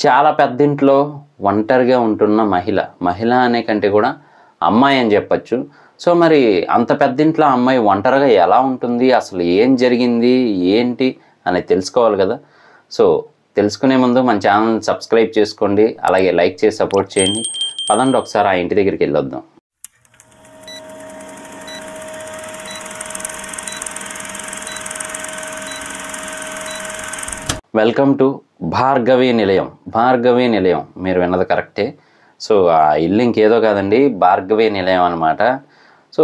చాలా పెద్దింట్లో ఒంటరిగా ఉంటున్న మహిళ అనే కంటే కూడా అమ్మాయి అని చెప్పొచ్చు. సో, మరి అంత పెద్దింట్లో అమ్మాయి ఒంటరిగా ఎలా ఉంటుంది? అసలు ఏం జరిగింది? ఏంటి? అనేది తెలుసుకోవాలి కదా! సో, తెలుసుకునే ముందు మన ఛానల్‌ని సబ్స్క్రైబ్ చేసుకోండి. అలాగే లైక్ చేసి సపోర్ట్ చేయండి. పదండి ఒకసారి ఆ ఇంటి దగ్గరికెళ్ళొద్దాం. వెల్కమ్ టు భార్గవి నిలయం. మీరు విన్నది కరెక్టే. సో, ఆ ఇల్లు ఇంకేదో కాదండి, భార్గవి నిలయం అనమాట. సో,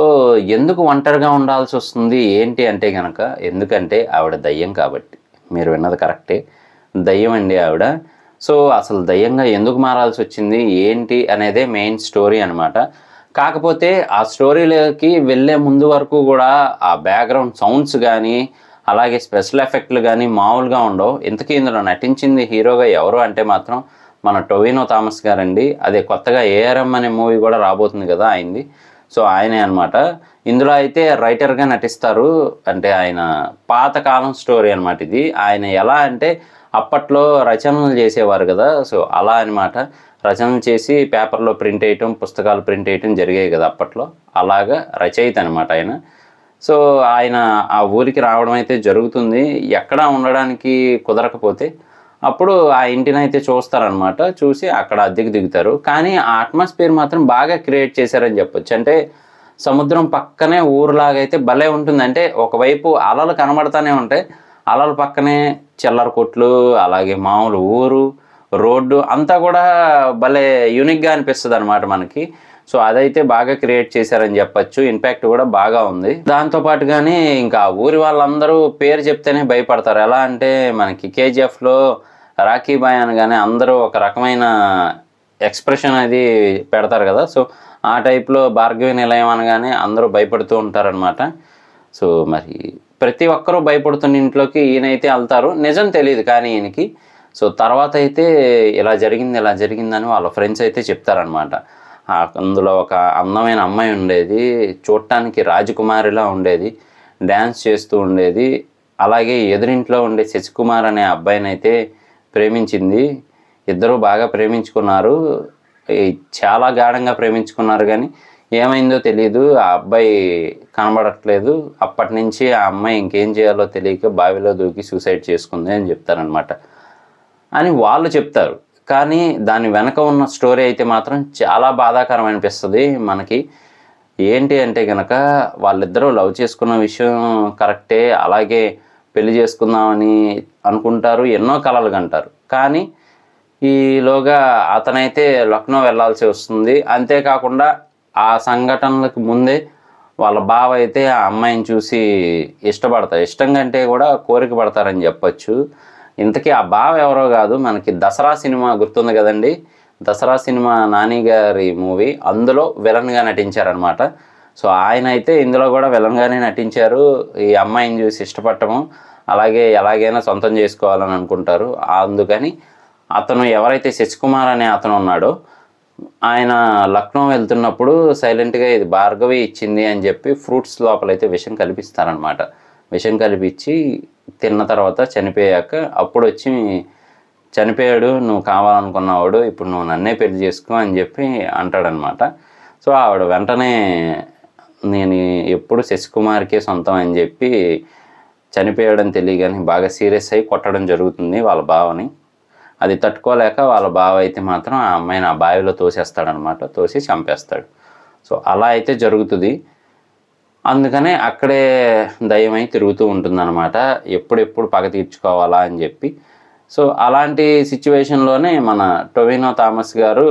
ఎందుకు ఒంటరిగా ఉండాల్సొస్తుంది ఏంటి అంటే గనక, ఎందుకంటే ఆవిడ దయ్యం కాబట్టి. మీరు విన్నది కరెక్టే. దయ్యం అండి ఆవిడ. సో, అసలు దయ్యంగా ఎందుకు మారాల్సొచ్చింది ఏంటి అనేదే మెయిన్ స్టోరీ అనమాట. కాకపోతే ఆ స్టోరీలోకి వెళ్ళే ముందు వరకు కూడా ఆ బ్యాక్‌గ్రౌండ్ సౌండ్స్ గానీ, అలాగే స్పెషల్ ఎఫెక్ట్‌లు గానీ మామూలుగా ఉండవు. ఇంతకీ ఇందులో నటించింది హీరోగా ఎవరు అంటే మాత్రం మన టొవినో థామస్ గారండి. అదే కొత్తగా 'ఏఆర్ఎం' అనే మూవీ కూడా రాబోతుంది కదా ఆయనది. సో, ఆయనే అనమాట. ఇందులో అయితే రైటర్‌గా నటిస్తారు. అంటే ఆయన పాతకాలం స్టోరీ అనమాట ఇది. ఆయన ఎలా అంటే అప్పట్లో రచనలు చేసేవారు కదా! సో, అలా అనమాట. రచనలు చేసి పేపర్‌లో ప్రింట్ చేయటం, పుస్తకాలు ప్రింట్ చేయటం జరిగాయి కదా అప్పట్లో. అలాగా రచయిత అనమాట ఆయన. సో, ఆయన ఆ ఊరికి రావడం అయితే జరుగుతుంది. ఎక్కడా ఉండడానికి కుదరకపోతే అప్పుడు ఆ ఇంటినైతే చూస్తారనమాట. చూసి అక్కడ అద్దెకు దిగుతారు. కానీ ఆ అట్మాస్ఫియర్ మాత్రం బాగా క్రియేట్ చేశారని చెప్పొచ్చు. అంటే సముద్రం పక్కనే ఊరులాగైతే భలే ఉంటుంది. అంటే ఒకవైపు అలలు కనబడతానే ఉంటాయి. అలల పక్కనే చిల్లర కొట్లు, అలాగే మామూలు ఊరు, రోడ్డు అంతా కూడా భలే యూనిక్‌గా అనిపిస్తదనమాట మనకి. సో, అదైతే బాగా క్రియేట్ చేశారని చెప్పొచ్చు. ఇంపాక్ట్ కూడా బాగా ఉంది. దాంతో పాటుగానే ఇంకా ఊరి వాళ్ళందరూ పేరు చెప్తేనే భయపడతారు. ఎలా అంటే మనకి 'కేజీఎఫ్‌లో' రాఖీ బాయ్ అనగానే అందరూ ఒక రకమైన ఎక్స్‌ప్రెషన్ అది పెడతారు కదా! సో, ఆ టైప్‌లో భార్గవి నిలయం అనగానే అందరూ భయపడుతూ ఉంటారనమాట. సో, మరి ప్రతి ఒక్కరూ భయపడుతున్న ఇంట్లోకి ఈయనైతే ఎళ్తారు. నిజం తెలీదు కానీ ఈయనకి. సో, తర్వాత అయితే ఇలా జరిగిందని వాళ్ళ ఫ్రెండ్స్ అయితే చెప్తారనమాట. అందులో ఒక అందమైన అమ్మాయి ఉండేది. చూడటానికి రాజకుమారిలా ఉండేది. డ్యాన్స్ చేస్తూ ఉండేది. అలాగే ఎదురింట్లో ఉండే శశికుమార్ అనే అబ్బాయినైతే ప్రేమించింది. ఇద్దరూ బాగా ప్రేమించుకున్నారు. చాలా గాఢంగా ప్రేమించుకున్నారు గానీ ఏమైందో తెలీదు. ఆ అబ్బాయి కనబడట్లేదు. అప్పటినుంచి ఆ అమ్మాయి ఇంకేం చేయాలో తెలియక బావిలో దూకి సూసైడ్ చేసుకుంది అని చెప్తారనమాట. అని వాళ్ళు చెప్తారు. కానీ దాని వెనక ఉన్న స్టోరీ అయితే మాత్రం చాలా బాధాకరం అనిపిస్తది మనకి. ఏంటి అంటే గనక వాళ్ళిద్దరూ లవ్ చేసుకున్న విషయం కరెక్టే. అలాగే పెళ్లి చేసుకుందామని అనుకుంటారు. ఎన్నో కలలు కంటారు. కానీ ఈలోగా అతనైతే లక్నో వెళ్ళాల్సి వస్తుంది. అంతేకాకుండా ఆ సంఘటనలకు ముందే వాళ్ళ బావ అయితే ఆ అమ్మాయిని చూసి ఇష్టపడతారు. ఇష్టం కంటే కూడా కోరిక పడతారని చెప్పొచ్చు. ఇంతకీ ఆ బావ ఎవరో కాదు, మనకి 'దసరా' సినిమా గుర్తుంది కదండి. 'దసరా' సినిమా నాని గారి మూవీ. అందులో విలన్‌గా నటించారనమాట. సో, ఆయన అయితే ఇందులో కూడా విలన్‌గానే నటించారు. ఈ అమ్మాయిని చూసి ఇష్టపడటము, అలాగే ఎలాగైనా సొంతం చేసుకోవాలని అనుకుంటారు. అందుకని అతను ఎవరైతే శశికుమార్ అనే అతను ఉన్నాడో ఆయన లక్నో వెళ్తున్నప్పుడు సైలెంట్‌గా ఇది భార్గవి ఇచ్చింది అని చెప్పి ఫ్రూట్స్ లోపలైతే విషం కలిపిస్తారనమాట. విషం కలిపిచ్చి తిన్న తర్వాత చనిపోయాక అప్పుడొచ్చి చనిపోయాడు, నువ్వు కావాలనుకున్నవాడు, ఇప్పుడు నువ్వు నన్నే పెళ్లి చేసుకో అని చెప్పి అంటాడనమాట. సో, ఆవిడ వెంటనే నేను ఎప్పుడు శశికుమార్‌కే సొంతం అని చెప్పి చనిపోయాడని తెలియగానే బాగా సీరియస్ అయ్యి కొట్టడం జరుగుతుంది వాళ్ళ బావని. అది తట్టుకోలేక వాళ్ళ బావ అయితే మాత్రం ఆ అమ్మాయిని ఆ బావిలో తోసేస్తాడనమాట. తోసి చంపేస్తాడు. సో, అలా అయితే జరుగుతుంది. అందుకనే అక్కడే దయ్యమై తిరుగుతూ ఉంటుందన్నమాట. ఎప్పుడెప్పుడు పగ తీర్చుకోవాలా అని చెప్పి. సో, అలాంటి సిచ్యువేషన్‌లోనే మన టొవినో థామస్ గారు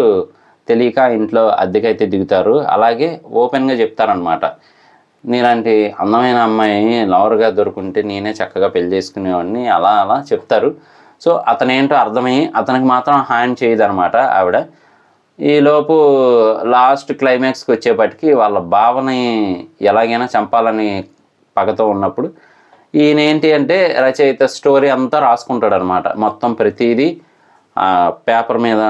తెలియక ఇంట్లో అద్దెకైతే దిగుతారు. అలాగే ఓపెన్‌గా చెప్తారనమాట. నీలాంటి అందమైన అమ్మాయి లవర్‌గా దొరుకుంటే నేనే చక్కగా పెళ్లి చేసుకునేవాడిని అలా అలా చెప్తారు. సో, అతనేంటో అర్థమయ్యి అతనికి మాత్రం హాని చేయదనమాట ఆవిడ. ఈలోపు లాస్ట్ క్లైమాక్స్‌కి వచ్చేప్పటికి వాళ్ళ బావని ఎలాగైనా చంపాలని పగతో ఉన్నప్పుడు ఈయనేంటి అంటే రచయిత స్టోరీ అంతా రాసుకుంటాడనమాట. మొత్తం ప్రతీదీ పేపర్ మీద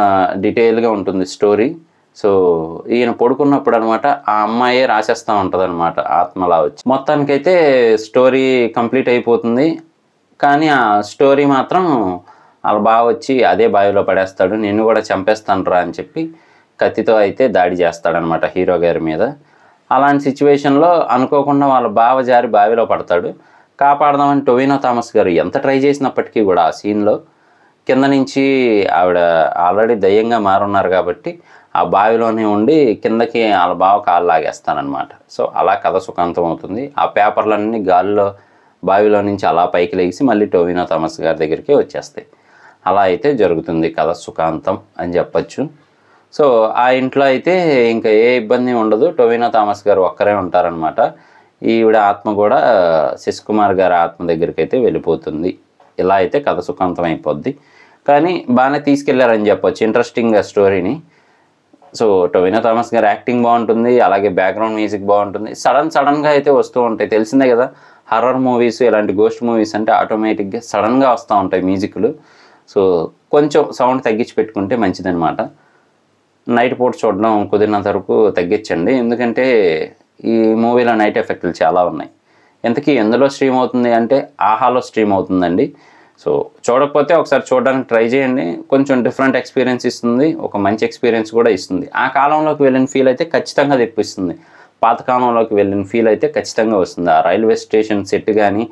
డీటెయిల్‌గా ఉంటుంది స్టోరీ. సో, ఈయన పడుకున్నప్పుడు అనమాట ఆ అమ్మాయే రాసేస్తూ ఉంటదనమాట ఆత్మలా వచ్చి. మొత్తానికైతే స్టోరీ కంప్లీట్ అయిపోతుంది. కానీ ఆ స్టోరీ మాత్రం వాళ్ళ బావ వచ్చి అదే బావిలో పడేస్తాడు, నిన్ను కూడా చంపేస్తానురా అని చెప్పి కత్తితో అయితే దాడి చేస్తాడనమాట హీరో గారి మీద. అలాంటి సిచ్యువేషన్లో అనుకోకుండా వాళ్ళ బావ జారి బావిలో పడతాడు. కాపాడదామని టొవినో థామస్ గారు ఎంత ట్రై చేసినప్పటికీ కూడా ఆ సీన్లో కింద నుంచి ఆవిడ ఆల్రెడీ దయ్యంగా మారున్నారు కాబట్టి ఆ బావిలోనే ఉండి కిందకి వాళ్ళ బావ కాళ్ళు లాగేస్తానమాట. సో అలా కథ సుఖాంతం అవుతుంది. ఆ పేపర్లన్నీ గాల్లో బావిలో నుంచి అలా పైకి లేచి మళ్ళీ టొవినో థామస్ గారి దగ్గరికి వచ్చేస్తాయి. అలా అయితే జరుగుతుంది కథ సుఖాంతం అని చెప్పచ్చు. సో ఆ ఇంట్లో అయితే ఇంకా ఏ ఇబ్బంది ఉండదు, టొవినో థామస్ గారు ఒక్కరే ఉంటారనమాట. ఈవిడ ఆత్మ కూడా శశికుమార్ గారి ఆత్మ దగ్గరికి అయితే వెళ్ళిపోతుంది. ఇలా అయితే కథ సుఖాంతం అయిపోద్ది. కానీ బాగానే తీసుకెళ్లారని చెప్పొచ్చు ఇంట్రెస్టింగ్గా స్టోరీని. సో టొవినో థామస్ గారి యాక్టింగ్ బాగుంటుంది, అలాగే బ్యాక్గ్రౌండ్ మ్యూజిక్ బాగుంటుంది. సడన్గా అయితే వస్తూ ఉంటాయి, తెలిసిందే కదా హర్రర్ మూవీస్ ఇలాంటి గోస్ట్ మూవీస్ అంటే ఆటోమేటిక్గా సడన్గా వస్తూ ఉంటాయి మ్యూజిక్లు. సో కొంచెం సౌండ్ తగ్గించి పెట్టుకుంటే మంచిదన్నమాట. నైట్ పూట చూడడం కుదిరినంత వరకు తగ్గించండి, ఎందుకంటే ఈ మూవీలో నైట్ ఎఫెక్ట్లు చాలా ఉన్నాయి. ఎంతకీ ఎందులో స్ట్రీమ్ అవుతుంది అంటే ఆహాలో స్ట్రీమ్ అవుతుందండి. సో చూడకపోతే ఒకసారి చూడడానికి ట్రై చేయండి, కొంచెం డిఫరెంట్ ఎక్స్పీరియన్స్ ఇస్తుంది, ఒక మంచి ఎక్స్పీరియన్స్ కూడా ఇస్తుంది. ఆ కాలంలోకి వెళ్ళిన ఫీల్ అయితే ఖచ్చితంగా తెప్పిస్తుంది, పాతకాలంలోకి వెళ్ళిన ఫీల్ అయితే ఖచ్చితంగా వస్తుంది. ఆ రైల్వే స్టేషన్ సెట్ కానీ,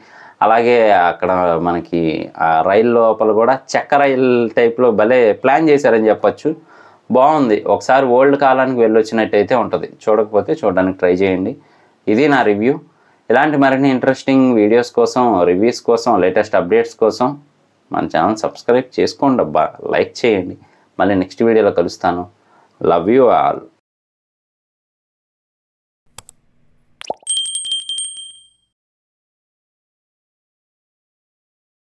అలాగే అక్కడ మనకి ఆ రైలు లోపల కూడా చెక్క రైలు టైప్లో భలే ప్లాన్ చేశారని చెప్పచ్చు. బాగుంది, ఒకసారి ఓల్డ్ కాలానికి వెళ్ళొచ్చినట్టయితే ఉంటుంది. చూడకపోతే చూడడానికి ట్రై చేయండి. ఇది నా రివ్యూ. ఇలాంటి మరిన్ని ఇంట్రెస్టింగ్ వీడియోస్ కోసం, రివ్యూస్ కోసం, లేటెస్ట్ అప్డేట్స్ కోసం మన ఛానల్ సబ్స్క్రైబ్ చేసుకోండి అబ్బా, లైక్ చేయండి. మళ్ళీ నెక్స్ట్ వీడియోలో కలుస్తాను. Love you all.